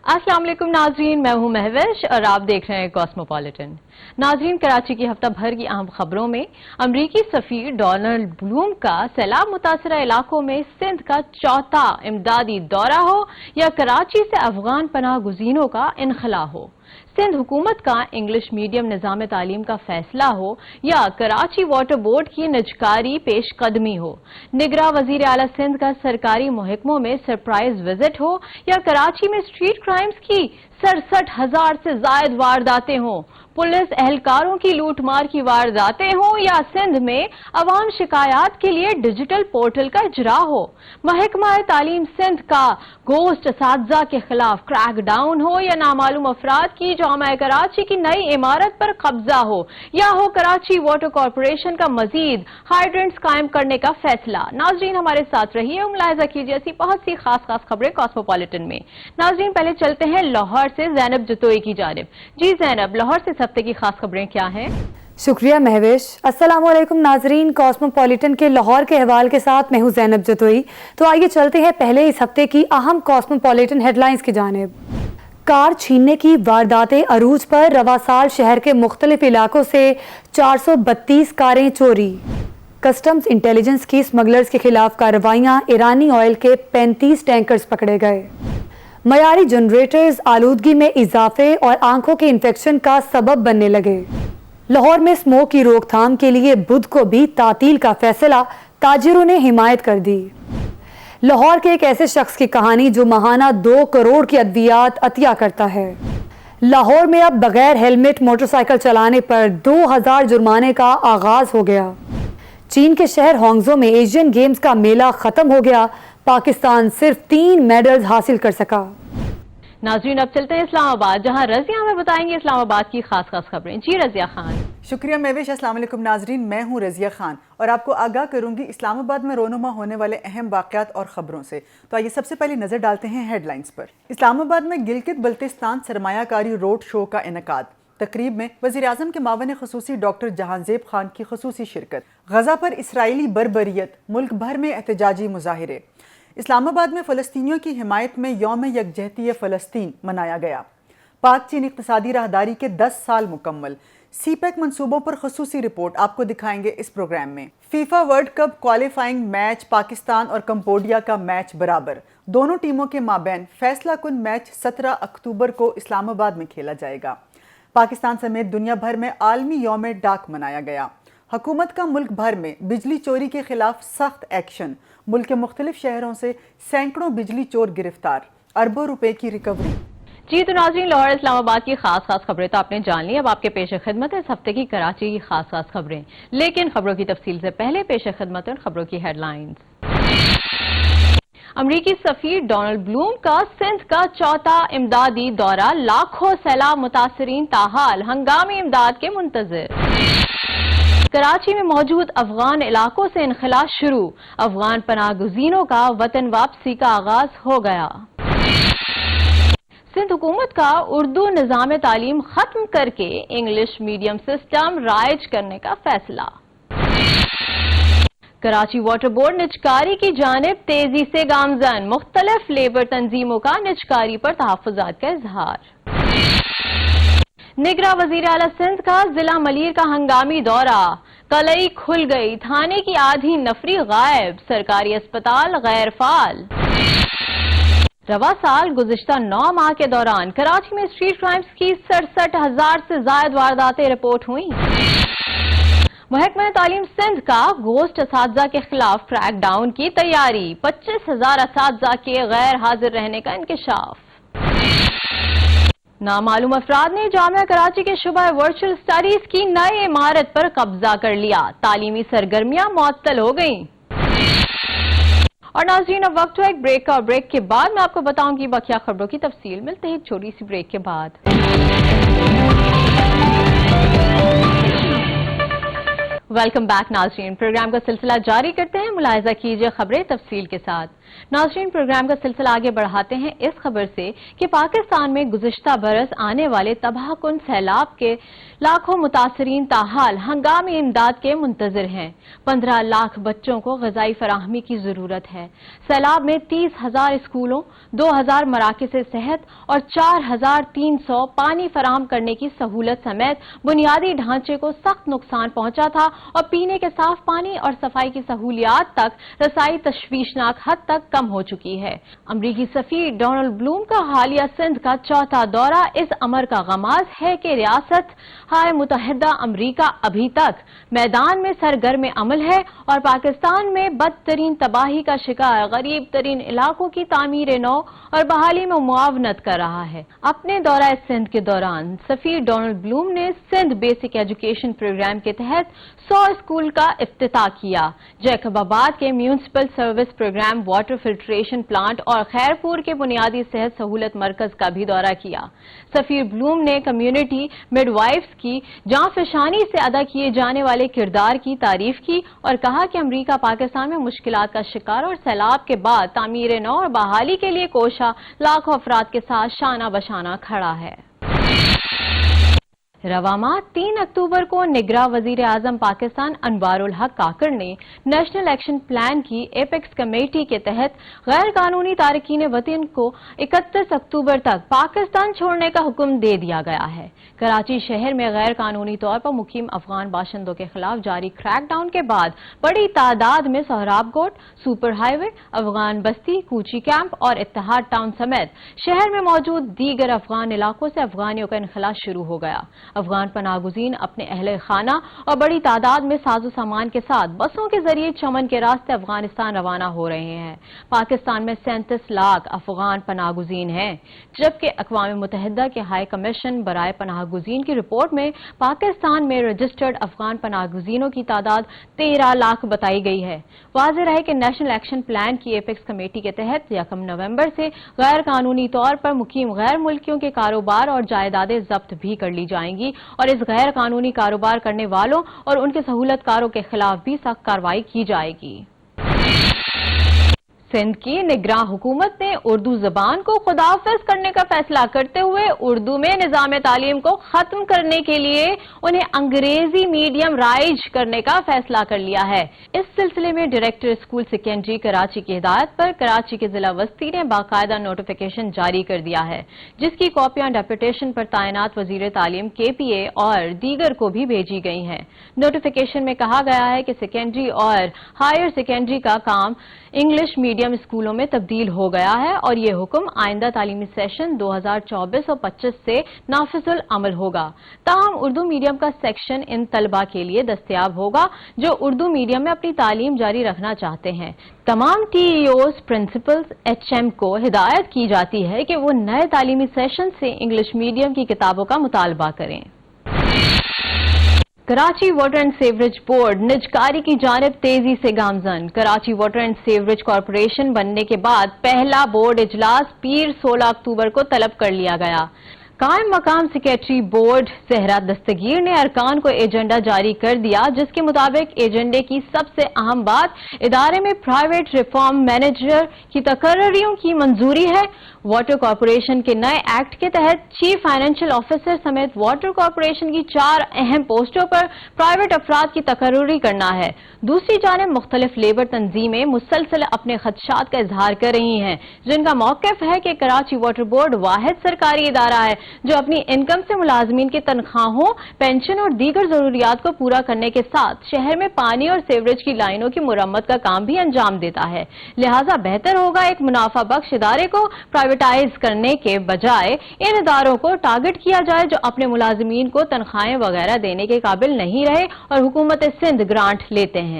अस्सलाम वालेकुम नाजरीन, मैं हूं महविश और आप देख रहे हैं कॉस्मोपॉलिटन। नाजरीन, कराची की हफ्ता भर की अहम खबरों में अमरीकी सफीर डोनाल्ड ब्लूम का सैलाब मुतासरा इलाकों में सिंध का चौथा इमदादी दौरा हो या कराची से अफगान पनाह गुज़ीनों का इनखला हो, सिंध हुकूमत का इंग्लिश मीडियम निज़ाम तालीम का फैसला हो या कराची वाटर बोर्ड की निजकारी पेश कदमी हो, निगरां वज़ीर आला सिंध का सरकारी महकमों में सरप्राइज विजिट हो या कराची में स्ट्रीट क्राइम्स की 67,000 से जायद वारदातें हों, पुलिस एहलकारों की लूटमार की वारदातें हों या सिंध में अवाम शिकायत के लिए डिजिटल पोर्टल का इजरा हो, महकमा तालीम सिंध का गोश्त असातिज़ा के खिलाफ क्रैक डाउन हो या नामालूम अफराद की जामा कराची की नई इमारत पर कब्जा हो या हो कराची वाटर कॉरपोरेशन का मजीद हाइड्रेंट्स कायम करने का फैसला। नाजरीन, हमारे साथ रहिए और मुलाहिजा कीजिए ऐसी बहुत सी खास खबरें कॉस्मोपॉलिटन में। नाजरीन, पहले चलते हैं लाहौर से ज़ैनब जतोई की जानिब। जी ज़ैनब, लाहौर से इस हफ्ते की खास खबरें क्या हैं? शुक्रिया महविश। अस्सलाम वालेकुम नाजरीन, कॉस्मोपॉलिटन के लाहौर के अहवाल के साथ मैं हूं ज़ैनब जतोई। तो आइए चलते हैं पहले इस हफ्ते की अहम कॉस्मोपॉलिटन हेडलाइंस की जानिब। कार छीनने की वारदातें अरूज पर, रवा साल शहर के मुख्तलिफ इलाकों से 432 कारें चोरी। कस्टम्स इंटेलिजेंस की स्मगलर्स के खिलाफ कार्रवाइयां, ईरानी ऑयल के 35 टैंकर्स पकड़े गए। मयारी जनरेटर्स आलूदगी में इजाफे और आंखों के इन्फेक्शन का सबब बनने लगे। लाहौर में स्मोक की रोकथाम के लिए बुध को भी तातील का फैसला, ताजिरों ने हिमायत कर दी। लाहौर के एक ऐसे शख्स की कहानी जो माहाना 2 करोड़ की अद्वियात अतिया करता है। लाहौर में अब बगैर हेलमेट मोटरसाइकिल चलाने पर 2000 जुर्माने का आगाज हो गया। चीन के शहर हांगझो में एशियन गेम्स का मेला खत्म हो गया, पाकिस्तान सिर्फ 3 मेडल्स हासिल कर सका। नाजरीन, अब चलते हैं इस्लामाबाद, जहां रजिया हमें बताएंगे इस्लामाबाद की खास खबरें। जी रजिया खान। शुक्रिया महविश। अस्सलाम वालेकुम नाजरीन, मैं हूं रजिया खान और आपको आगाह करूंगी इस्लामाबाद में रोनुमा होने वाले अहम वाक़यात और खबरों से। तो आइए सबसे पहले नजर डालते हैं हेडलाइंस पर। इस्लामाबाद में गिलगित बल्तिस्तान सरमायाकारी रोड शो का इनेकाद। तकरीब में वज़ीर आज़म के मावन ख़ुसूसी डॉक्टर जहांज़ेब खान की ख़ुसूसी शिरकत। गज़ा पर इसराइली बर्बरियत, मुल्क भर में एहतजाजी मुज़ाहिरे। इस्लामाबाद में फ़लस्तीनियों की हिमायत में यौम यकजहती फ़लस्तीन मनाया गया। पाक चीन इक़्तिसादी राहदारी के 10 साल मुकम्मल। सीपैक मंसूबों पर ख़ुसूसी रिपोर्ट आपको दिखाएंगे इस प्रोग्राम में। FIFA world cup qualifying match, Pakistan और कंबोडिया का मैच बराबर। दोनों टीमों के माबैन फैसला कुन मैच 17 अक्टूबर को इस्लामाबाद में खेला जाएगा। पाकिस्तान समेत दुनिया भर में आलमी यौम डाक मनाया गया। हुकूमत का मुल्क भर में बिजली चोरी के खिलाफ सख्त एक्शन। मुल्क के मुख्तलिफ शहरों से सैकड़ों बिजली चोर गिरफ्तार, अरबों रुपए की रिकवरी। जी तो नाज़रीन, लाहौर इस्लामाबाद की खास खबरें तो आपने जान ली। अब आपके पेश खिदमत है इस हफ्ते की कराची की खास खबरें, लेकिन खबरों की तफसील से पहले पेश खिदमत है खबरों की हेडलाइंस। अमरीकी सफीर डोनाल्ड ब्लूम का सिंध का चौथा इमदादी दौरा, लाखों सैलाब मुतासरीन ताहाल हंगामी इमदाद के मुंतजिर। कराची में मौजूद अफगान इलाकों से इनखला शुरू, अफगान पनाह गुज़ीनों का वतन वापसी का आगाज हो गया। सिंध हुकूमत का उर्दू निज़ाम तालीम खत्म करके इंग्लिश मीडियम सिस्टम राइज करने का फैसला। कराची वाटर बोर्ड निजकारी की जानिब तेजी से गामजन, मुख्तलिफ लेबर तंजीमों का निजकारी पर तहफ़्फ़ुज़ात का इजहार। निगरां वज़ीर आला सिंध का जिला मलीर का हंगामी दौरा, कलई खुल गई, थाने की आधी नफरी गायब, सरकारी अस्पताल गैर फाल। रवा साल गुज़िश्ता 9 माह के दौरान कराची में स्ट्रीट क्राइम्स की 67,000 से जायद वारदातें रिपोर्ट हुई। महकमा तालीम सिंध का गोश्त असातिज़ा के खिलाफ क्रैक डाउन की तैयारी, 25,000 असातिज़ा के गैर हाजिर रहने का इंकशाफ। नामालूम अफराद ने जामिया कराची के शुबा वर्चुअल स्टडीज की नई इमारत पर कब्जा कर लिया, तालीमी सरगर्मियां मुअत्तल हो गईं। और नाज़रीन, अब वक्त है एक ब्रेक का, और ब्रेक के बाद मैं आपको बताऊंगी बकिया खबरों की तफसील। मिलते हैं एक छोटी सी ब्रेक के बाद। वेलकम बैक नाज़रीन, प्रोग्राम का सिलसिला जारी करते हैं, मुलाहिजा कीजिए खबरें तफसील के साथ। नाज़रीन, प्रोग्राम का सिलसिला आगे बढ़ाते हैं इस खबर से कि पाकिस्तान में गुज़िश्ता बरस आने वाले तबाहकुन सैलाब के लाखों मुतासरीन ताहाल हंगामी इमदाद के मुंतज़िर हैं। 15 लाख बच्चों को ग़िज़ाई फराहमी की ज़रूरत है। सैलाब में 30,000 स्कूलों, 2,000 मराकिज़ सेहत और 4,300 पानी फराहम करने की सहूलत समेत बुनियादी ढांचे को सख्त नुकसान पहुंचा था और पीने के साफ पानी और सफाई की सहूलियात तक रसाई तशवीशनाक हद तक कम हो चुकी है। अमरीकी सफीर डोनाल्ड ब्लूम का हालिया सिंध का चौथा दौरा इस अमर का गमाज है कि रियासत हाय मुतहदा अमरीका अभी तक मैदान में सरगर्म अमल है और पाकिस्तान में बदतरीन तबाही का शिकार गरीब तरीन इलाकों की तामीर नौ और बहाली में मुआवनत कर रहा है। अपने दौरा सिंध के दौरान सफीर डोनाल्ड ब्लूम ने सिंध बेसिक एजुकेशन प्रोग्राम के तहत 100 स्कूल का इफ्तिताह किया। जैकबाबाद के municipal service program, water filtration plant और खैरपुर के बुनियादी सेहत सहूलत मरकज का भी दौरा किया। सफीर ब्लूम ने कम्युनिटी मिडवाइफ्स की जांफशानी से अदा किए जाने वाले किरदार की तारीफ की और कहा कि अमरीका पाकिस्तान में मुश्किलात का शिकार और सैलाब के बाद तामीर नौ और बहाली के लिए कोशा लाखों अफराद के साथ शाना बशाना खड़ा है। रवामा 3 अक्टूबर को निगरां वजीर आजम पाकिस्तान अनवारुल हक काकड़ ने नेशनल एक्शन प्लान की एपेक्स कमेटी के तहत गैर कानूनी तारकीन वतन को 31 अक्टूबर तक पाकिस्तान छोड़ने का हुक्म दे दिया गया है। कराची शहर में गैर कानूनी तौर पर मुकीम अफगान बाशिंदों के खिलाफ जारी क्रैकडाउन के बाद बड़ी तादाद में सोहराब कोट, सुपर हाईवे, अफगान बस्ती, कूची कैंप और इत्तेहाद टाउन समेत शहर में मौजूद दीगर अफगान इलाकों से अफगानियों का इनखला शुरू हो गया। अफगान पनाहगुज़ीन अपने अहले खाना और बड़ी तादाद में साजो सामान के साथ बसों के जरिए चमन के रास्ते अफगानिस्तान रवाना हो रहे हैं। पाकिस्तान में 37 लाख अफगान पनाहगुज़ीन हैं, जबकि अक़वाम मुत्तहिदा के हाई कमीशन बराए पनाहगुज़ीन की रिपोर्ट में पाकिस्तान में रजिस्टर्ड अफगान पनाहगुज़ीनों की तादाद 13 लाख बताई गई है। वाज़ेह रहे कि नेशनल एक्शन प्लान की एपेक्स कमेटी के तहत 1 नवंबर से गैर कानूनी तौर पर मुकीम गैर मुल्कियों के कारोबार और जायदादें जब्त भी कर ली जाएंगी और इस गैर कानूनी कारोबार करने वालों और उनके सहूलतकारों के खिलाफ भी सख्त कार्रवाई की जाएगी। सिंध की निगरां हुकूमत ने उर्दू जबान को खुदाफिज करने का फैसला करते हुए उर्दू में निजाम तालीम को खत्म करने के लिए उन्हें अंग्रेजी मीडियम राइज करने का फैसला कर लिया है। इस सिलसिले में डायरेक्टर स्कूल सेकेंडरी कराची की हिदायत पर कराची के जिला वस्ती ने बाकायदा नोटिफिकेशन जारी कर दिया है, जिसकी कॉपियां डेपुटेशन पर तैनात वजीर तालीम KPA और दीगर को भी भेजी गई हैं। नोटिफिकेशन में कहा गया है कि सेकेंडरी और हायर सेकेंडरी का काम इंग्लिश मीडियम स्कूलों में तब्दील हो गया है और ये हुक्म आइंदा तालीमी सेशन 2024 और 25 से नाफिजुल अमल होगा। ताहम उर्दू मीडियम का सेक्शन इन तलबा के लिए दस्तयाब होगा जो उर्दू मीडियम में अपनी तालीम जारी रखना चाहते हैं। तमाम TEOs, प्रिंसिपल्स, HM को हिदायत की जाती है कि वो नए तालीमी सेशन से इंग्लिश मीडियम की किताबों का मुतालबा करें। Karachi water and sewerage board निजकारी की जानिब तेजी से गामजन। Karachi water and sewerage corporation बनने के बाद पहला बोर्ड इजलास पीर 16 अक्टूबर को तलब कर लिया गया। कायम मकाम सेक्रेटरी बोर्ड ज़हरा दस्तगीर ने अरकान को एजेंडा जारी कर दिया, जिसके मुताबिक एजेंडे की सबसे अहम बात इदारे में प्राइवेट रिफॉर्म मैनेजर की तकर्रियों की मंजूरी है। वाटर कॉरपोरेशन के नए एक्ट के तहत चीफ फाइनेंशियल ऑफिसर समेत वाटर कॉरपोरेशन की 4 अहम पोस्टों पर प्राइवेट अफराद की तकर्री करना है। दूसरी जानिब मुख्तलिफ लेबर तंजीमें मुसलसल अपने खदशात का इजहार कर रही हैं, जिनका मौक़िफ़ है कि कराची वाटर बोर्ड वाहिद सरकारी इदारा है जो अपनी इनकम से मुलाजमीन की तनख्वाहों, पेंशन और दीगर जरूरियात को पूरा करने के साथ शहर में पानी और सीवरेज की लाइनों की मुरम्मत का काम भी अंजाम देता है। लिहाजा बेहतर होगा एक मुनाफा बख्श इदारे को प्राइवेटाइज करने के बजाय इन इदारों को टारगेट किया जाए जो अपने मुलाजमीन को तनख्वाहें वगैरह देने के काबिल नहीं रहे और हुकूमत सिंध ग्रांट लेते हैं।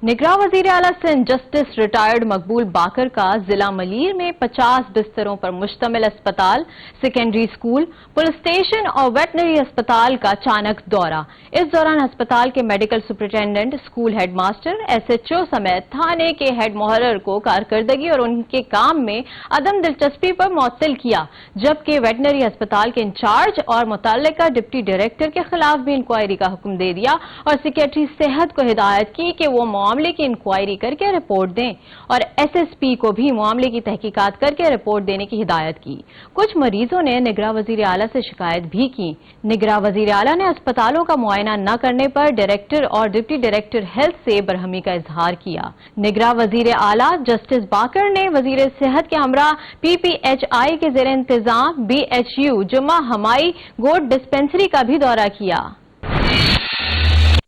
निगरां वजीर आला सिंध जस्टिस रिटायर्ड मकबूल बाकर का जिला मलीर में 50 बिस्तरों पर मुश्तमिल अस्पताल, सेकेंडरी स्कूल, पुलिस स्टेशन और वेटनरी अस्पताल का अचानक दौरा। इस दौरान अस्पताल के medical superintendent, school headmaster, SHO समेत थाने के हेड मुहर्रर को कारकर्दगी और उनके काम में अदम दिलचस्पी पर मुअत्तल किया, जबकि वेटनरी अस्पताल के इंचार्ज और मुतल्लिका डिप्टी डायरेक्टर के खिलाफ भी इंक्वायरी का हुक्म दे दिया और सेक्रेटरी सेहत को हिदायत की कि वो معاملے کی انکوائری کر کے رپورٹ دیں اور SSP کو بھی معاملے کی تحقیقات کر کے رپورٹ دینے کی ہدایت کی۔ کچھ مریضوں نے نگراں وزیر اعلیٰ سے شکایت بھی کی۔ نگراں وزیر اعلیٰ نے اسپتالوں کا معائنہ نہ کرنے پر ڈائریکٹر اور ڈپٹی ڈائریکٹر ہیلتھ سے برہمی کا اظہار کیا۔ نگراں وزیر اعلیٰ جسٹس باقر نے وزیر صحت کے ہمراہ PPHI کے زیر انتظام BHU جمعہ ہمائی گوٹ ڈسپنسری کا بھی دورہ کیا۔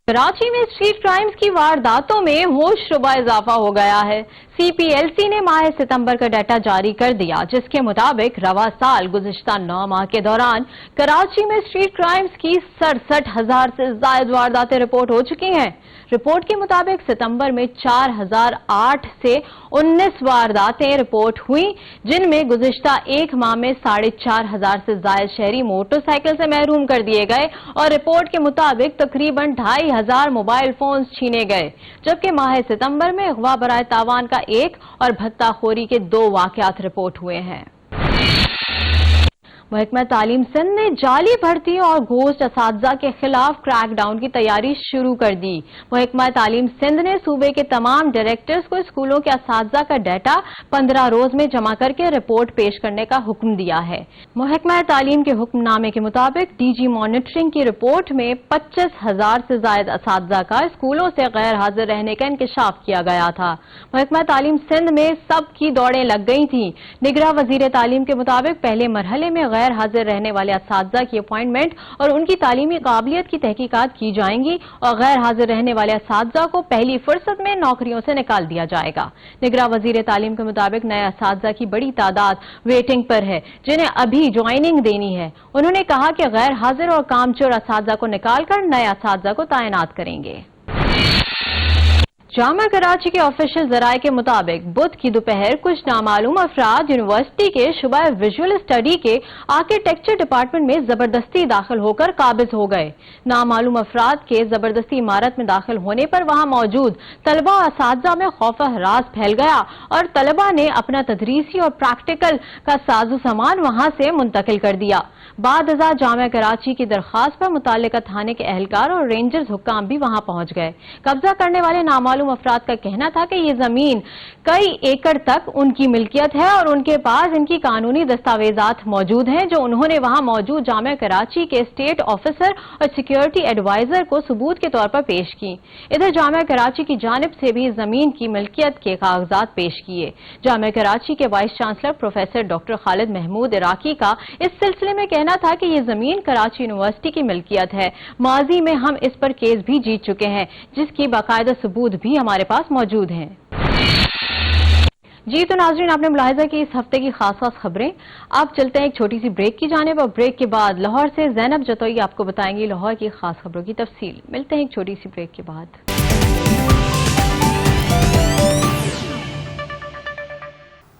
کراچی میں اسٹریٹ کرائمز کی وارداتوں میں ہوش ربا اضافہ ہو گیا ہے۔ CPLC نے ماہ ستمبر کا ڈیٹا جاری کر دیا، جس کے مطابق رواں سال گزشتہ 9 ماہ کے دوران کراچی میں اسٹریٹ کرائمز کی 67,000 سے زائد وارداتیں رپورٹ ہو چکی ہیں۔ رپورٹ کے مطابق ستمبر میں 4,008 سے 19 وارداتیں رپورٹ ہوئیں، جن میں گزشتہ ایک ماہ میں 4,500 سے زائد شہری موٹر سائیکل سے محروم کر دیے گئے اور رپورٹ کے مطابق تقریباً 2,500 موبائل فونز چھینے گئے، جبکہ ماہ ستمبر میں اغوا برائے تاوان کا 1 اور بھتہ خوری کے 2 واقعات رپورٹ ہوئے ہیں۔ محکمہ تعلیم سندھ نے جعلی بھرتی اور گھوسٹ اساتذہ کے خلاف کریک ڈاؤن کی تیاری شروع کر دی۔ محکمہ تعلیم سندھ نے صوبے کے تمام ڈائریکٹرز کو اسکولوں کے اساتذہ کا ڈیٹا 15 روز میں جمع کر کے رپورٹ پیش کرنے کا حکم دیا ہے۔ محکمہ تعلیم کے حکم نامے کے مطابق DG مانیٹرنگ کی رپورٹ میں 25,000 سے زائد اساتذہ کا اسکولوں سے غیر حاضر رہنے کا انکشاف کیا گیا تھا۔ محکمہ تعلیم سندھ میں سب کی دوڑیں لگ گئی تھیں۔ نگراں وزیر تعلیم کے مطابق پہلے مرحلے میں غیر حاضر رہنے والے اساتذہ کی اپوائنٹمنٹ اور ان کی تعلیمی قابلیت کی تحقیقات کی جائیں گی اور غیر حاضر رہنے والے اساتذہ کو پہلی فرصت میں نوکریوں سے نکال دیا جائے گا۔ نگراں وزیر تعلیم کے مطابق نئے اساتذہ کی بڑی تعداد ویٹنگ پر ہے، جنہیں ابھی جوائننگ دینی ہے۔ انہوں نے کہا کہ غیر حاضر اور کامچور اساتذہ کو نکال کر نئے اساتذہ کو تعینات کریں گے۔ جامعہ کراچی کے آفیشل ذرائع کے مطابق بدھ کی دوپہر کچھ نامعلوم افراد یونیورسٹی کے شعبہ ویژول اسٹڈی کے آرکیٹیکچر ڈپارٹمنٹ میں زبردستی داخل ہو کر قابض ہو گئے۔ نامعلوم افراد کے زبردستی عمارت میں داخل ہونے پر وہاں موجود طلبہ و اساتذہ میں خوف و ہراس پھیل گیا اور طلبہ نے اپنا تدریسی اور پریکٹیکل کا ساز و سامان وہاں سے منتقل کر دیا۔ بعد ازاں جامعہ کراچی کی درخواست پر متعلقہ تھانے کے اہلکار اور رینجرز حکام بھی وہاں پہنچ گئے۔ قبضہ کرنے والے نامعلوم افراد کا کہنا تھا کہ یہ زمین کئی ایکڑ تک ان کی ملکیت ہے اور ان کے پاس ان کی قانونی دستاویزات موجود ہیں، جو انہوں نے وہاں موجود جامعہ کراچی کے اسٹیٹ آفیسر اور سیکیورٹی ایڈوائزر کو ثبوت کے طور پر پیش کی۔ ادھر جامعہ کراچی کی جانب سے بھی زمین کی ملکیت کے کاغذات پیش کیے۔ جامعہ کراچی کے وائس چانسلر پروفیسر ڈاکٹر خالد محمود عراقی کا اس سلسلے میں کہنا تھا کہ یہ زمین کراچی یونیورسٹی کی ملکیت ہے۔ ماضی میں ہم اس پر کیس بھی جیت چکے ہیں، جس کی باقاعدہ ثبوت بھی ہمارے پاس موجود ہیں۔ جی تو ناظرین، آپ نے ملاحظہ کی اس ہفتے کی خاص خبریں۔ اب چلتے ہیں ایک چھوٹی سی بریک کی جانب، اور بریک کے بعد لاہور سے زینب جتوئی آپ کو بتائیں گی لاہور کی خاص خبروں کی تفصیل۔ ملتے ہیں ایک چھوٹی سی بریک کے بعد۔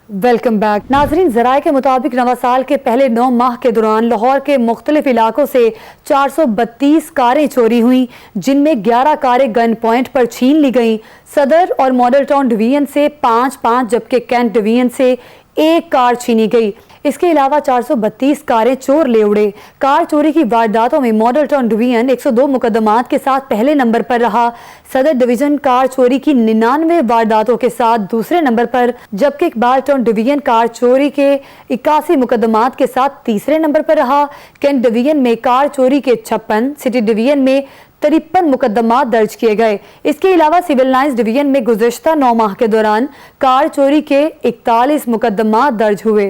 ویلکم بیک ناظرین، ذرائع کے مطابق نواں سال کے پہلے 9 ماہ کے دوران لاہور کے مختلف علاقوں سے 432 کاریں چوری ہوئیں، جن میں 11 کاریں گن پوائنٹ پر چھین لی گئیں۔ صدر اور ماڈل ٹاؤن ڈویژن سے 5 جبکہ کینٹ ڈویژن سے 1 کار چھینی گئی۔ اس کے علاوہ 432 کاریں چور لے اڑے۔ کار چوری کی وارداتوں میں ماڈل ٹاؤن ڈویژن 102 مقدمات کے ساتھ پہلے نمبر پر رہا۔ صدر ڈویژن کار چوری کی 99 وارداتوں کے ساتھ دوسرے نمبر پر، جبکہ اقبال ٹاؤن ڈویژن کار چوری کے 81 مقدمات کے ساتھ تیسرے نمبر پر رہا۔ کینٹ ڈویژن میں کار چوری کے 56، سٹی ڈویژن میں 53 مقدمات درج کیے گئے۔ اس کے علاوہ سول لائنز ڈویژن میں گزشتہ 9 ماہ کے دوران کار چوری کے 41 مقدمات درج ہوئے۔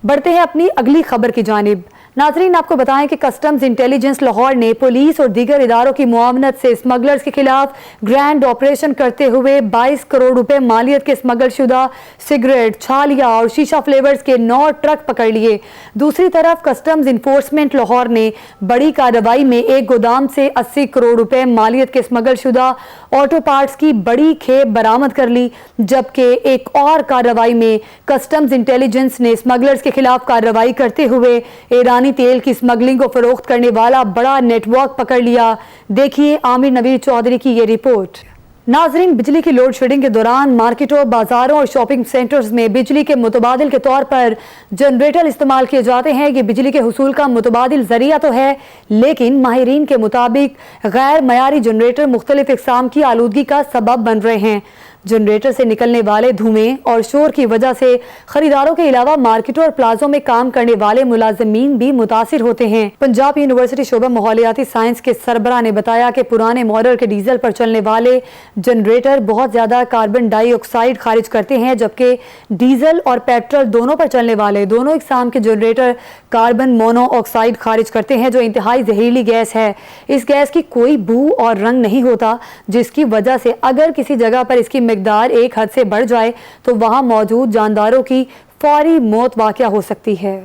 بڑھتے ہیں اپنی اگلی خبر کی جانب۔ ناظرین، آپ کو بتائیں کہ کسٹمز انٹیلیجنس لاہور نے پولیس اور دیگر اداروں کی معاونت سے اسمگلرز کے خلاف گرینڈ آپریشن کرتے ہوئے 22 کروڑ روپے مالیت کے اسمگل شدہ سگریٹ، چھالیاں اور شیشہ فلیورز کے 9 ٹرک پکڑ لیے۔ دوسری طرف کسٹمز انفورسمنٹ لاہور نے بڑی کارروائی میں ایک گودام سے 80 کروڑ روپے مالیت کے اسمگل شدہ آٹو پارٹس کی بڑی کھیپ برآمد کر لی، جبکہ ایک اور کارروائی میں کسٹمز انٹیلیجنس نے اسمگلرز کے خلاف کارروائی کرتے ہوئے ایرانی تیل کی اسمگلنگ کو فروخت کرنے والا بڑا نیٹ ورک پکڑ لیا۔ دیکھیے عامر نویر چودھری کی یہ رپورٹ۔ नाजरीन, बिजली की लोड शेडिंग के दौरान मार्केटों, बाजारों और शॉपिंग सेंटर्स में बिजली के मुतबादिल के तौर पर जनरेटर इस्तेमाल किए जाते हैं। ये बिजली के हुसूल का मुतबादिल जरिया तो है, लेकिन माहिरीन के मुताबिक गैर मयारी जनरेटर मुख्तलिफ इकसाम की आलूदगी का सबब बन रहे हैं। जनरेटर से निकलने वाले धुएं और शोर की वजह से खरीदारों के अलावा मार्केटों और प्लाजों में काम करने वाले मुलाजमीन भी मुतासिर होते हैं। पंजाब यूनिवर्सिटी शोबा माहौलियाती साइंस के सरबराह ने बताया कि पुराने मॉडल के डीजल पर चलने वाले जनरेटर बहुत ज्यादा कार्बन डाइऑक्साइड खारिज करते हैं, जबकि डीजल और पेट्रोल दोनों पर चलने वाले दोनों इकसाम के जनरेटर कार्बन मोनोऑक्साइड खारिज करते हैं, जो इंतहाई जहरीली गैस है। इस गैस की कोई बू और रंग नहीं होता, जिसकी वजह से अगर किसी जगह पर इसकी मिकदार एक हद से बढ़ जाए तो वहां मौजूद जानदारों की फौरी मौत वाक़या हो सकती है।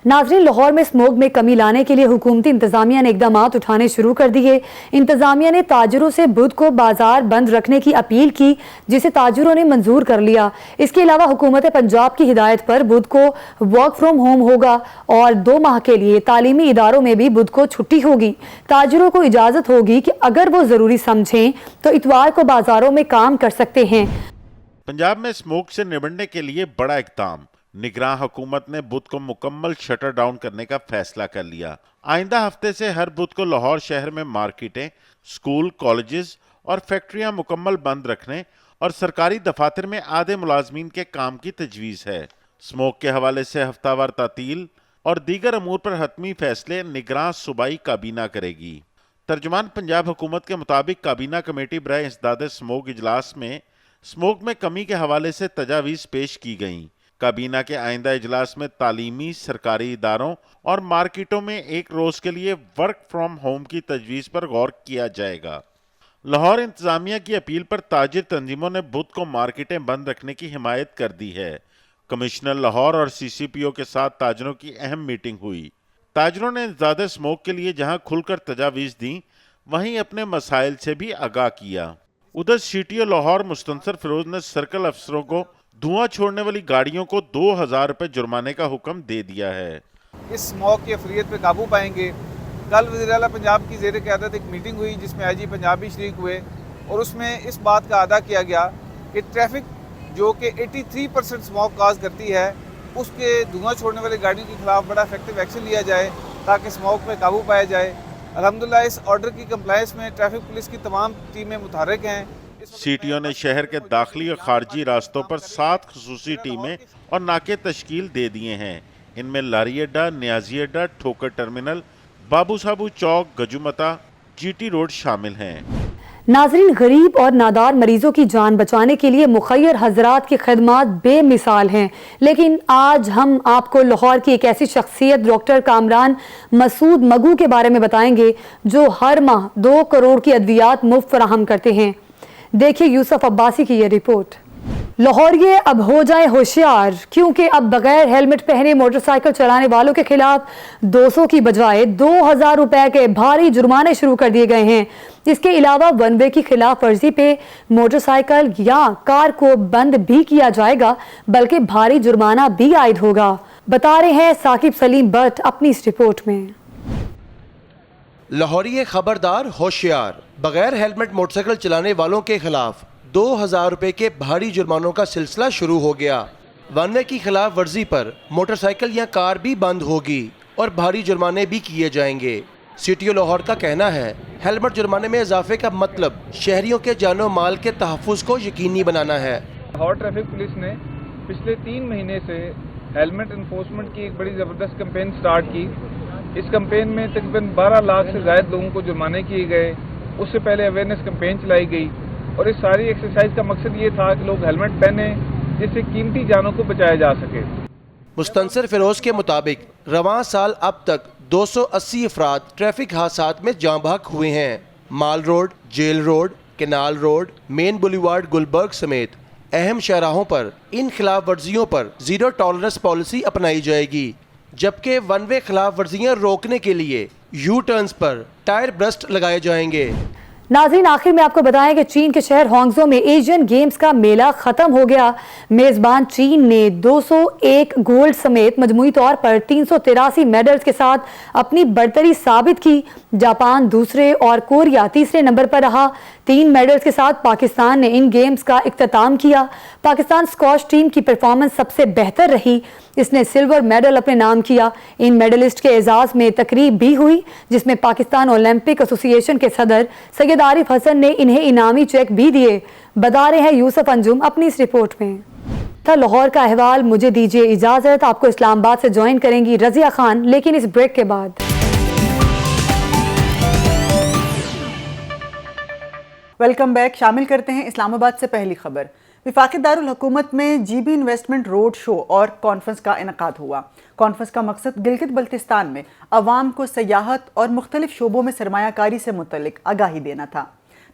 नाज़रीन, लाहौर में स्मोक में कमी लाने के लिए हुकूमती इंतजामिया ने इकदाम उठाने शुरू कर दिए। इंतजामिया ने ताजरों से बुध को बाजार बंद रखने की अपील की, जिसे ताजरों ने मंजूर कर लिया। इसके अलावा हुकूमत पंजाब की हिदायत पर बुध को वर्क फ्रॉम होम होगा और 2 माह के लिए तालीमी इदारों में भी बुध को छुट्टी होगी। ताजरों को इजाजत होगी कि अगर वो जरूरी समझें तो इतवार को बाजारों में काम कर सकते हैं। पंजाब में स्मोक से निपटने के लिए बड़ा इक़दाम। निगरान हुकूमत ने बुध को मुकम्मल शटर डाउन करने का फैसला कर लिया। आइंदा हफ्ते से हर बुध को लाहौर शहर में मार्केटें, स्कूल, कॉलेजेस और फैक्ट्रियां मुकम्मल बंद रखने और सरकारी दफातर में आधे मुलाजमीन के काम की तजवीज़ है। स्मोक के हवाले से हफ्तावार तातील और दीगर अमूर पर हतमी फैसले निगरान सूबाई काबीना करेगी। तर्जुमान पंजाब हुकूमत के मुताबिक काबीना कमेटी बराए इंसदाद स्मोक इजलास में स्मोक में कमी के हवाले से तजावीज़ पेश की गईं। काबीना के आइंदा इजलास में तालीमी, सरकारी इदारों और मार्केटों में एक रोज के लिए वर्क फ्रॉम होम की तजवीज़ पर गौर किया जाएगा। लाहौर इंतजामिया की अपील पर ताजिर तंजीमों ने बुध को मार्केटें बंद रखने की हिमायत कर दी है। कमिश्नर लाहौर और CCPO के साथ ताजरों की अहम मीटिंग हुई। ताजरों ने ज़्यादा स्मोक के लिए जहां खुलकर तजावीज़ दी, वहीं अपने मसाइल से भी आगाह किया। उधर CTO लाहौर मुस्तनसर फिरोज ने सर्कल अफसरों को धुआं छोड़ने वाली गाड़ियों को 2000 रुपये जुर्माने का हुक्म दे दिया है। इस स्मोक की अफरियत पे काबू पाएंगे। कल वज़ीर-ए-आला पंजाब की ज़ेर क़यादत एक मीटिंग हुई जिसमें IG पंजाब भी शरीक हुए और उसमें इस बात का अदा किया गया कि ट्रैफिक जो कि 83% स्मोक काज करती है, उसके धुआं छोड़ने वाली गाड़ियों के खिलाफ बड़ा इफेक्टिव एक्शन लिया जाए ताकि स्मोक पे काबू पाया जाए। अल्हम्दुलिल्लाह इस ऑर्डर की कंप्लायंस में ट्रैफिक पुलिस की तमाम टीमें मुतहर्रिक हैं। CTO ने शहर के दाखिली और खारजी रास्तों पर 7 खुसूसी टीमें और नाके तश्कील दे दिए हैं। इनमें लारी अड्डा, न्याजी अड्डा, ठोकर टर्मिनल, बाबू साबू चौक, गजुमता, GT रोड शामिल हैं। नाजरीन, गरीब और नादार मरीजों की जान बचाने के लिए मुखय्यर हजरात की खदमात बेमिसाल हैं, लेकिन आज हम आपको लाहौर की एक ऐसी शख्सियत डॉक्टर कामरान मसूद मगू के बारे में बताएंगे जो हर माह 2 करोड़ की अद्वियात मुफ्त फराहम करते हैं। देखिए यूसुफ अब्बासी की ये रिपोर्ट। लाहौरिये अब हो जाएं होशियार, क्योंकि अब बगैर हेलमेट पहने मोटरसाइकिल चलाने वालों के खिलाफ 200 की बजाय 2000 रुपए के भारी जुर्माने शुरू कर दिए गए हैं। इसके अलावा वन वे की खिलाफ वर्जी पे मोटरसाइकिल या कार को बंद भी किया जाएगा, बल्कि भारी जुर्माना भी आयद होगा। बता रहे हैं साकिब सलीम भट्ट अपनी इस रिपोर्ट में। लाहौरिये खबरदार होशियार, बगैर हेलमेट मोटरसाइकिल चलाने वालों के खिलाफ 2000 रुपए के भारी जुर्मानों का सिलसिला शुरू हो गया। वन वे की खिलाफ वर्जी पर मोटरसाइकिल या कार भी बंद होगी और भारी जुर्माने भी किए जाएंगे। CTO लाहौर का कहना है हेलमेट जुर्माने में इजाफे का मतलब शहरियों के जानो माल के तहफ़्फ़ुज़ को यकीनी बनाना है। लाहौर ट्रैफिक पुलिस ने पिछले 3 महीने से हेलमेट इन्फोर्समेंट की एक बड़ी ज़बरदस्त कैंपेन स्टार्ट की। इस कैंपेन में तकरीबन 12 लाख से ज़ायद लोगों को जुर्माने किए गए। उससे पहले अवेयरनेस कैंपेन चलाई गई और इस सारी एक्सरसाइज का मकसद ये था कि लोग हेलमेट पहने जिससे कीमती जानों को बचाया जा सके। मुस्तनसर फिरोज के मुताबिक रवां साल अब तक 280 अफराद ट्रैफिक हादसात में जाँ बहक हुए हैं। Mall Road, Jail Road, Canal Road, Main Boulevard Gulberg समेत अहम शाहराहों पर इन खिलाफ वर्जियों पर जीरो टॉलरेंस पॉलिसी अपनाई जाएगी, जबकि वन वे खिलाफ वर्जियाँ रोकने के लिए you turns per tyre burst लगाए जाएंगे। नाज़रीन, आखिर में आपको बताएं कि चीन के शहर हांगझो में एशियन गेम्स का मेला खत्म हो गया। मेजबान चीन ने 201 गोल्ड समेत मजमूई तौर पर 383 मेडल्स के साथ अपनी बढ़तरी साबित की। जापान दूसरे और कोरिया तीसरे नंबर पर रहा। 3 میڈلز کے ساتھ پاکستان نے ان گیمز کا اختتام کیا۔ پاکستان اسکواش ٹیم کی پرفارمنس سب سے بہتر رہی، اس نے سلور میڈل اپنے نام کیا۔ ان میڈلسٹ کے اعزاز میں تقریب بھی ہوئی جس میں پاکستان اولمپک ایسوسی ایشن کے صدر سید عارف حسن نے انہیں انعامی چیک بھی دیے۔ بتا رہے ہیں یوسف انجم اپنی اس رپورٹ میں۔ تھا لاہور کا احوال، مجھے دیجیے اجازت، آپ کو اسلام آباد سے جوائن کریں گی رضیہ خان، لیکن اس بریک کے بعد۔ Welcome back. شامل کرتے ہیں اسلام آباد سے پہلی خبر۔ وفاقی دارالحکومت میں G B investment road show اور کانفرنس کا انعقاد ہوا۔ کانفرنس کا مقصد گلگت بلتستان میں عوام کو سیاحت اور مختلف شعبوں میں سرمایہ کاری سے متعلق آگاہی دینا تھا۔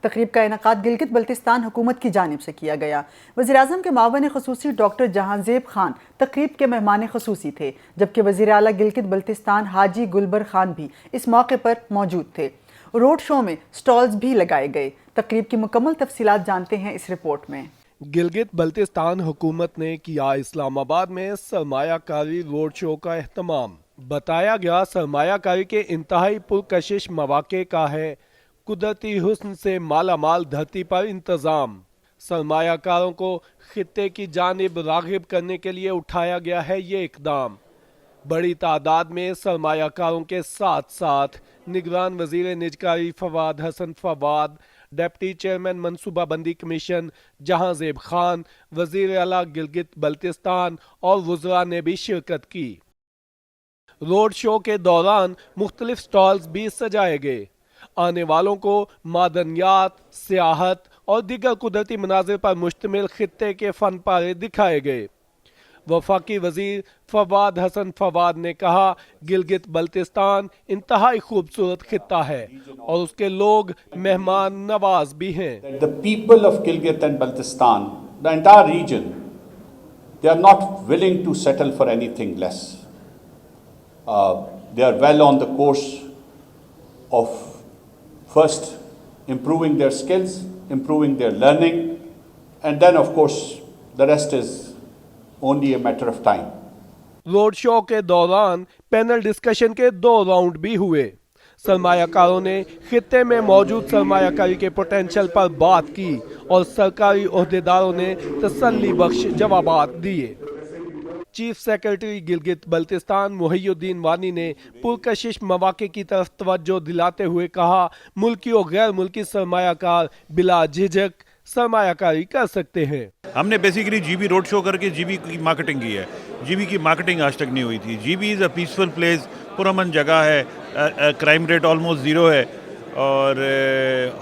تقریب کا انعقاد گلگت بلتستان حکومت کی جانب سے کیا گیا۔ وزیراعظم کے معاون خصوصی ڈاکٹر جہانزیب خان تقریب کے مہمان خصوصی تھے، جبکہ وزیر اعلیٰ گلگت بلتستان حاجی گلبر خان بھی اس موقع پر موجود تھے۔ روڈ شو میں سٹالز بھی لگائے گئے۔ تقریب کی مکمل تفصیلات جانتے ہیں اس رپورٹ میں۔ گلگت بلتستان حکومت نے کیا اسلام آباد میں سرمایہ کاری روڈ شو کا اہتمام۔ بتایا گیا سرمایہ کاری کے انتہائی پرکشش مواقع کا ہے قدرتی حسن سے مالا مال دھرتی پر انتظام۔ سرمایہ کاروں کو خطے کی جانب راغب کرنے کے لیے اٹھایا گیا ہے یہ اقدام۔ بڑی تعداد میں سرمایہ کاروں کے ساتھ ساتھ نگران وزیر نجکاری فواد حسن فواد، ڈپٹی چیئرمین منصوبہ بندی کمیشن جہانزیب خان، وزیر اعلیٰ گلگت بلتستان اور وزراء نے بھی شرکت کی۔ روڈ شو کے دوران مختلف سٹالز بھی سجائے گئے۔ آنے والوں کو معدنیات، سیاحت اور دیگر قدرتی مناظر پر مشتمل خطے کے فن پارے دکھائے گئے۔ وفاقی وزیر فواد حسن فواد نے کہا گلگت بلتستان انتہائی خوبصورت خطہ ہے اور اس کے لوگ مہمان نواز بھی ہیں۔ The people of Gilgit and Baltistan, the entire region, they are not willing to settle for anything less. They are well on the course of first improving their skills, improving their learning, and then of course the rest is only a matter of time. Road show کے دوران panel discussion کے 2 round بھی ہوئے۔ سرمایہ کاروں نے خطے میں موجود سرمایہ کاری کے پوٹینشل پر بات کی اور سرکاری عہدیداروں نے تسلی بخش جوابات دیے۔ چیف سیکرٹری گلگت بلتستان محی الدین وانی نے پرکشش مواقع کی طرف توجہ دلاتے ہوئے کہا ملکی اور غیر ملکی سرمایہ کار بلا جھجک سرمایہ کاری کر سکتے ہیں۔ ہم نے basically G B road show کر کے جی بی کی مارکیٹنگ کی ہے۔ جی بی کی مارکیٹنگ آج تک نہیں ہوئی تھی۔ G B is a peaceful place, پرامن جگہ ہے، کرائم ریٹ آلموسٹ 0 ہے اور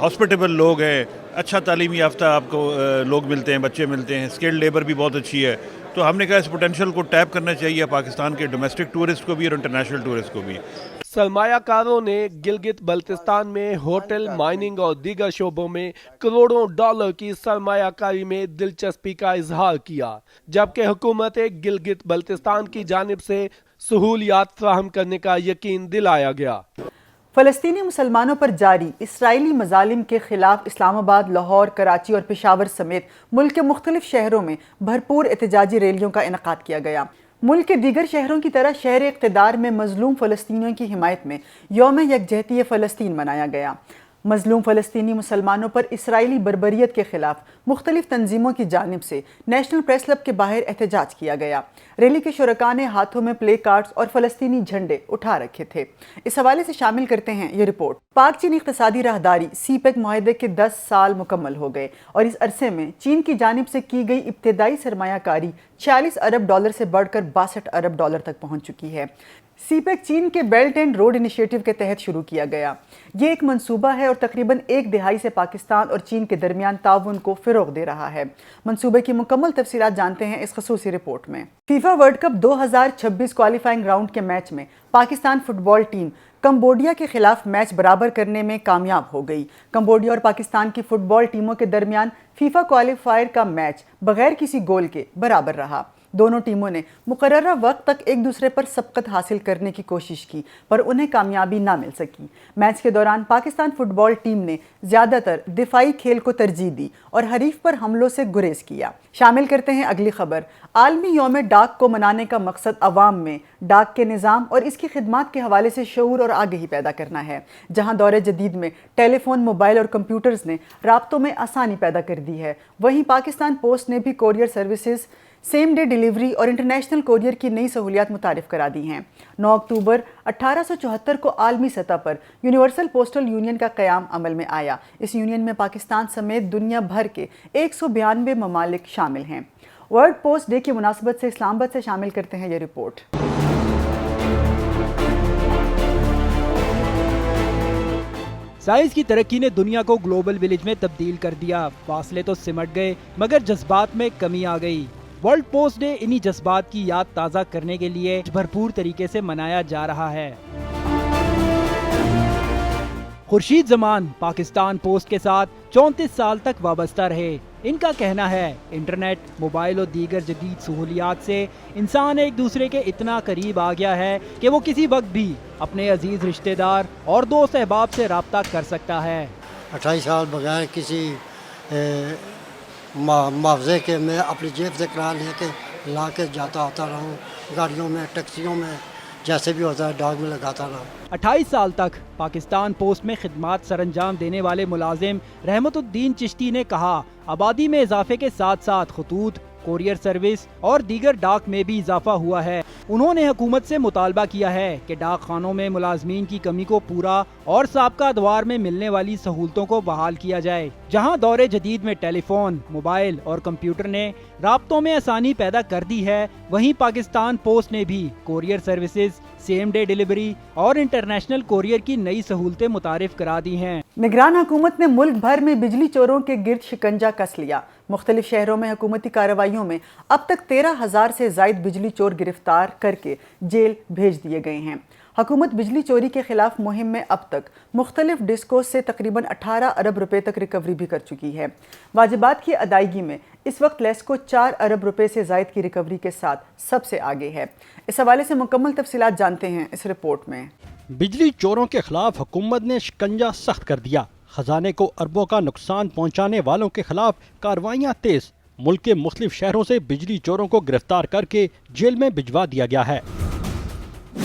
ہاسپٹیبل لوگ ہیں، اچھا تعلیمی یافتہ آپ کو لوگ ملتے ہیں، بچے ملتے ہیں، اسکلڈ لیبر بھی بہت اچھی ہے۔ تو ہم نے کہا اس پوٹینشیل کو ٹیپ کرنا چاہیے پاکستان کے ڈومیسٹک ٹورسٹ کو بھی اور انٹرنیشنل ٹورسٹ کو بھی۔ سرمایہ کاروں نے گلگت بلتستان میں ہوٹل، مائننگ اور دیگر شعبوں میں کروڑوں ڈالر کی سرمایہ کاری میں دلچسپی کا اظہار کیا، جبکہ حکومت گلگت بلتستان کی جانب سے سہولیات فراہم کرنے کا یقین دلایا گیا۔ فلسطینی مسلمانوں پر جاری اسرائیلی مظالم کے خلاف اسلام آباد، لاہور، کراچی اور پشاور سمیت ملک کے مختلف شہروں میں بھرپور احتجاجی ریلیوں کا انعقاد کیا گیا۔ ملک کے دیگر شہروں کی طرح شہر اقتدار میں مظلوم فلسطینیوں کی حمایت میں یوم یکجہتی فلسطین منایا گیا۔ مظلوم فلسطینی مسلمانوں پر اسرائیلی بربریت کے خلاف مختلف تنظیموں کی جانب سے نیشنل پریس کلب کے باہر احتجاج کیا گیا۔ ریلی کے شرکاء نے ہاتھوں میں پلے کارڈز اور فلسطینی جھنڈے اٹھا رکھے تھے۔ اس حوالے سے شامل کرتے ہیں یہ رپورٹ۔ پاک چین اقتصادی راہداری سی پیک معاہدے کے 10 سال مکمل ہو گئے اور اس عرصے میں چین کی جانب سے کی گئی ابتدائی سرمایہ کاری 46 ارب ڈالر سے بڑھ کر 62 ارب ڈالر تک پہنچ چکی ہے۔ سی پیک چین کے بیلٹ اینڈ روڈ انیشیٹو کے تحت شروع کیا گیا۔ یہ ایک منصوبہ ہے اور تقریباً 1 دہائی سے پاکستان اور چین کے درمیان تعاون کو فروغ دے رہا ہے۔ منصوبے کی مکمل تفصیلات جانتے ہیں اس خصوصی رپورٹ میں۔ FIFA world cup 2026 qualifying round کے میچ میں پاکستان فٹ بال ٹیم کمبوڈیا کے خلاف میچ برابر کرنے میں کامیاب ہو گئی۔ کمبوڈیا اور پاکستان کی فٹ بال ٹیموں کے درمیان فیفا کوالیفائر کا میچ بغیر کسی گول کے برابر رہا۔ دونوں ٹیموں نے مقررہ وقت تک ایک دوسرے پر سبقت حاصل کرنے کی کوشش کی پر انہیں کامیابی نہ مل سکی۔ میچ کے دوران پاکستان فٹ بال ٹیم نے زیادہ تر دفاعی کھیل کو ترجیح دی اور حریف پر حملوں سے گریز کیا۔ شامل کرتے ہیں اگلی خبر۔ عالمی یوم ڈاک کو منانے کا مقصد عوام میں ڈاک کے نظام اور اس کی خدمات کے حوالے سے شعور اور آگہی پیدا کرنا ہے۔ جہاں دور جدید میں ٹیلی فون، موبائل اور کمپیوٹرز نے رابطوں میں آسانی پیدا کر دی ہے، وہیں پاکستان پوسٹ نے بھی courier services, same day delivery اور انٹرنیشنل کوریئر کی نئی سہولیات متعارف کرا دی ہیں۔ 9 اکتوبر 1874 کو عالمی سطح پر یونیورسل پوسٹل یونین کا قیام عمل میں آیا۔ اس یونین میں پاکستان سمیت دنیا بھر کے 192 ممالک شامل ہیں۔ ورلڈ پوسٹ ڈے کی مناسبت سے اسلام آباد سے شامل کرتے ہیں یہ رپورٹ۔ سائنس کی ترقی نے دنیا کو گلوبل ولیج میں تبدیل کر دیا، فاصلے تو سمٹ گئے مگر جذبات میں کمی آ گئی۔ ورلڈ پوسٹ ڈے انہی جذبات کی یاد تازہ کرنے کے لیے بھرپور طریقے سے منایا جا رہا ہے۔ خورشید زمان پاکستان پوسٹ کے ساتھ 34 سال تک وابستہ رہے۔ ان کا کہنا ہے انٹرنیٹ، موبائل اور دیگر جدید سہولیات سے انسان ایک دوسرے کے اتنا قریب آ گیا ہے کہ وہ کسی وقت بھی اپنے عزیز رشتہ دار اور دوست احباب سے رابطہ کر سکتا ہے۔ 28 سال بغیر کسی معاوضے کے میں اپنی جیب سے کرایہ لے کے لا کے جاتا آتا رہا ہوں، گاڑیوں میں، ٹیکسیوں میں، جیسے بھی ہوتا ہے ڈاک میں لگاتا رہا۔ 28 سال تک پاکستان پوسٹ میں خدمات سر انجام دینے والے ملازم رحمت الدین چشتی نے کہا آبادی میں اضافے کے ساتھ ساتھ خطوط، کوریئر سروس اور دیگر ڈاک میں بھی اضافہ ہوا ہے۔ انہوں نے حکومت سے مطالبہ کیا ہے کہ ڈاک خانوں میں ملازمین کی کمی کو پورا اور سابقہ ادوار میں ملنے والی سہولتوں کو بحال کیا جائے۔ جہاں دور جدید میں ٹیلی فون، موبائل اور کمپیوٹر نے رابطوں میں آسانی پیدا کر دی ہے، وہیں پاکستان پوسٹ نے بھی courier services, same day delivery اور انٹرنیشنل کوریئر کی نئی سہولتیں متعارف کرا دی ہیں۔ نگران حکومت نے ملک بھر میں بجلی چوروں کے گرد شکنجہ کس لیا۔ مختلف شہروں میں حکومتی کارروائیوں میں اب تک 13,000 سے زائد بجلی چور گرفتار کر کے جیل بھیج دیے گئے ہیں۔ حکومت بجلی چوری کے خلاف مہم میں اب تک مختلف ڈسکوز سے تقریباً 18 ارب روپے تک ریکوری بھی کر چکی ہے۔ واجبات کی ادائیگی میں اس وقت لیسکو 4 ارب روپے سے زائد کی ریکوری کے ساتھ سب سے آگے ہے۔ اس حوالے سے مکمل تفصیلات جانتے ہیں اس رپورٹ میں۔ بجلی چوروں کے خلاف حکومت نے شکنجہ سخت کر دیا، خزانے کو اربوں کا نقصان پہنچانے والوں کے خلاف کارروائیاں تیز۔ ملک کے مختلف شہروں سے بجلی چوروں کو گرفتار کر کے جیل میں بھجوا دیا گیا ہے۔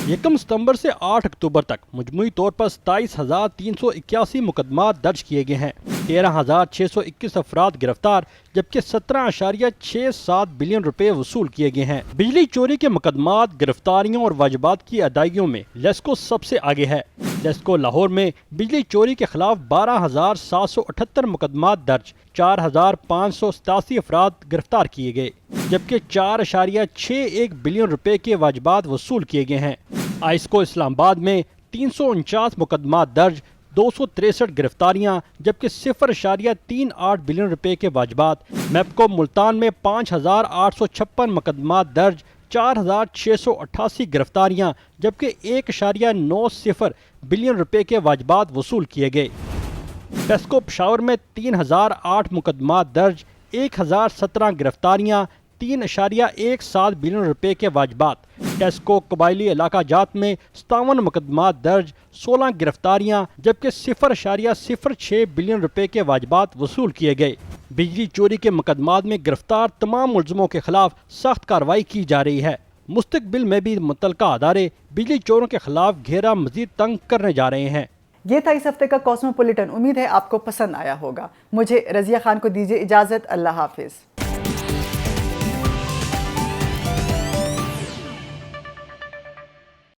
1 ستمبر سے 8 اکتوبر تک مجموعی طور پر 27,381 مقدمات درج کیے گئے ہیں، 13,621 افراد گرفتار جبکہ 17.67 بلین روپے وصول کیے گئے ہیں۔ بجلی چوری کے مقدمات، گرفتاریوں اور واجبات کی ادائیگیوں میں لیسکو سب سے آگے ہے۔ لیسکو لاہور میں بجلی چوری کے خلاف 12,778 مقدمات درج، 4,587 افراد گرفتار کیے گئے جبکہ 4.61 بلین روپے کے واجبات وصول کیے گئے ہیں۔ آئسکو اسلام آباد میں 349 مقدمات درج، 263 گرفتاریاں جبکہ 0.38 بلین روپے کے واجبات۔ میپکو ملتان میں 5,856 مقدمات درج، 4,688 گرفتاریاں جبکہ 1.90 بلین روپے کے واجبات وصول کیے گئے۔ ٹیسکو پشاور میں 3,008 مقدمات درج، 1,017 گرفتاریاں، 3.17 بلین روپے کے واجبات۔ ٹیسکو قبائلی علاقہ جات میں 57 مقدمات درج، 16 گرفتاریاں جبکہ 0.06 بلین روپے کے واجبات وصول کیے گئے۔ بجلی چوری کے مقدمات میں گرفتار تمام ملزموں کے خلاف سخت کارروائی کی جا رہی ہے۔ مستقبل میں بھی متعلقہ ادارے بجلی چوروں کے خلاف گھیرا مزید تنگ کرنے جا رہے ہیں۔ یہ تھا اس ہفتے کا کاسموپولیٹن۔ امید ہے آپ کو پسند آیا ہوگا۔ مجھے رضیہ خان کو دیجیے اجازت۔ اللہ حافظ۔